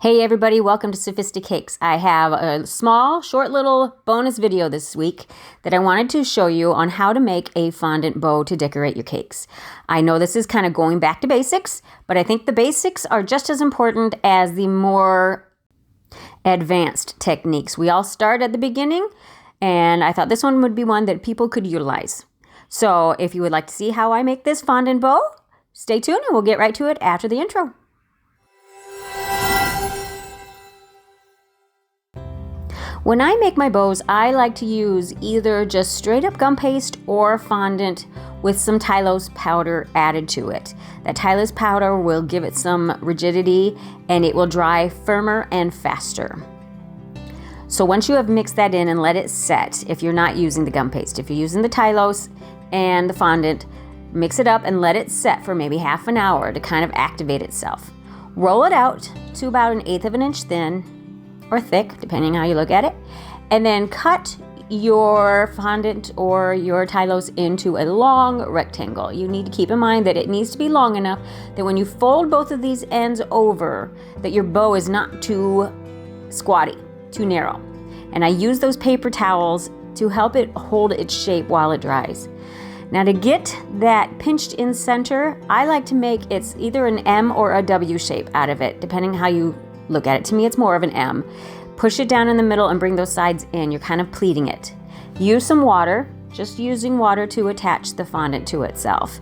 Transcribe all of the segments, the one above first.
Hey everybody, welcome to Sophisticakes. I have a small, short little bonus video this week that I wanted to show you on how to make a fondant bow to decorate your cakes. I know this is kind of going back to basics, but I think the basics are just as important as the more advanced techniques. We all start at the beginning, and I thought this one would be one that people could utilize. So if you would like to see how I make this fondant bow, stay tuned and we'll get right to it after the intro. When I make my bows, I like to use either just straight up gum paste or fondant with some Tylose powder added to it. That Tylose powder will give it some rigidity and it will dry firmer and faster. So once you have mixed that in and let it set, if you're not using the gum paste, if you're using the Tylose and the fondant, mix it up and let it set for maybe half an hour to kind of activate itself. Roll it out to about 1/8 of an inch thin, or thick, depending how you look at it, and then cut your fondant or your Tylose into a long rectangle. You need to keep in mind that it needs to be long enough that when you fold both of these ends over, that your bow is not too squatty, too narrow. And I use those paper towels to help it hold its shape while it dries. Now to get that pinched in center, I like to make it's either an M or a W shape out of it, depending how you look at it. To me, it's more of an M. Push it down in the middle and bring those sides in. You're kind of pleating it. Use some water, just using water to attach the fondant to itself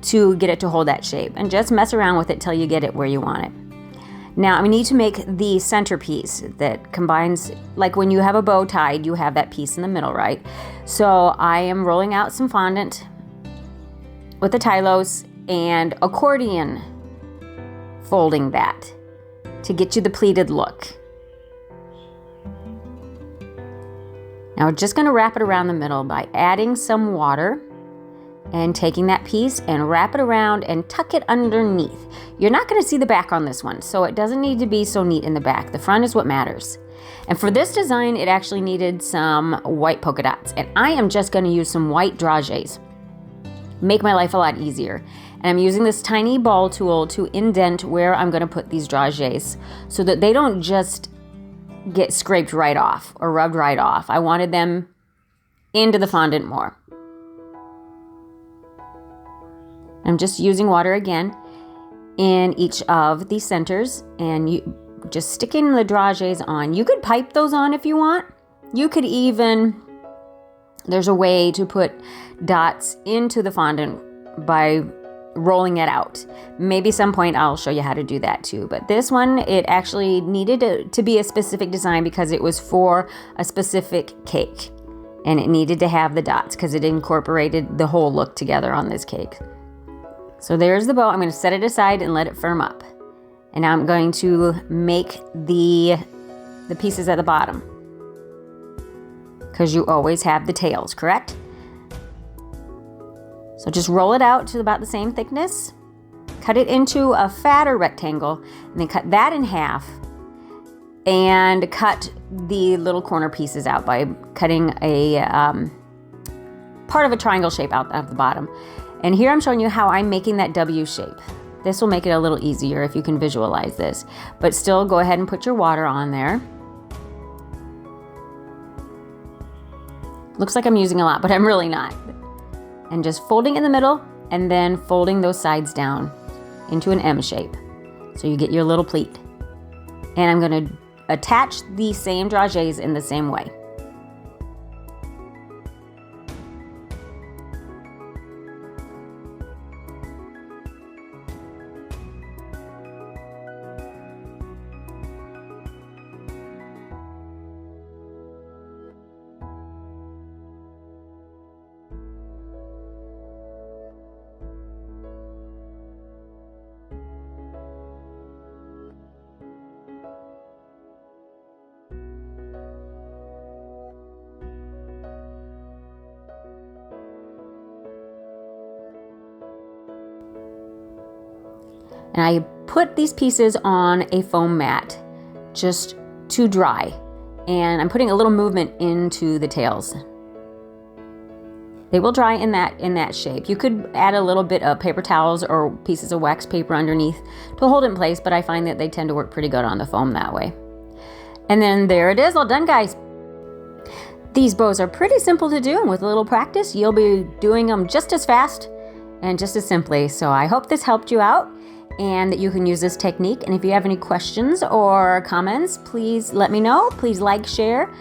to get it to hold that shape. And just mess around with it till you get it where you want it. Now, we need to make the centerpiece that combines, like when you have a bow tied, you have that piece in the middle, right? So I am rolling out some fondant with the Tylose and accordion folding that to get you the pleated look. Now we're just going to wrap it around the middle by adding some water and taking that piece and wrap it around and tuck it underneath. You're not going to see the back on this one, so it doesn't need to be so neat in the back. The front is what matters. And for this design, it actually needed some white polka dots, and I am just going to use some white dragées. Make my life a lot easier. And I'm using this tiny ball tool to indent where I'm going to put these dragées so that they don't just get scraped right off or rubbed right off. I wanted them into the fondant more. I'm just using water again in each of the centers and you just sticking the dragées on. You could pipe those on if you want. You could even, there's a way to put dots into the fondant by rolling it out. Maybe some point I'll show you how to do that too. But this one, it actually needed to be a specific design because it was for a specific cake. And it needed to have the dots because it incorporated the whole look together on this cake. So there's the bow. I'm going to set it aside and let it firm up. And now I'm going to make the pieces at the bottom. Because you always have the tails, correct? So just roll it out to about the same thickness, cut it into a fatter rectangle, and then cut that in half and cut the little corner pieces out by cutting a part of a triangle shape out of the bottom. And here I'm showing you how I'm making that W shape. This will make it a little easier if you can visualize this, but still go ahead and put your water on there. Looks like I'm using a lot, but I'm really not. And just folding in the middle and then folding those sides down into an M shape. So you get your little pleat. And I'm going to attach the same dragées in the same way. And I put these pieces on a foam mat just to dry. And I'm putting a little movement into the tails. They will dry in that shape. You could add a little bit of paper towels or pieces of wax paper underneath to hold it in place, but I find that they tend to work pretty good on the foam that way. And then there it is, all done, guys. These bows are pretty simple to do, and with a little practice, you'll be doing them just as fast and just as simply. So I hope this helped you out and that you can use this technique. And if you have any questions or comments, please let me know. Please like, share,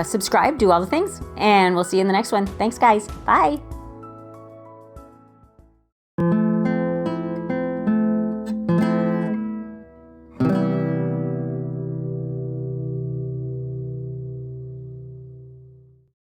subscribe, do all the things, and we'll see you in the next one. Thanks, guys. Bye.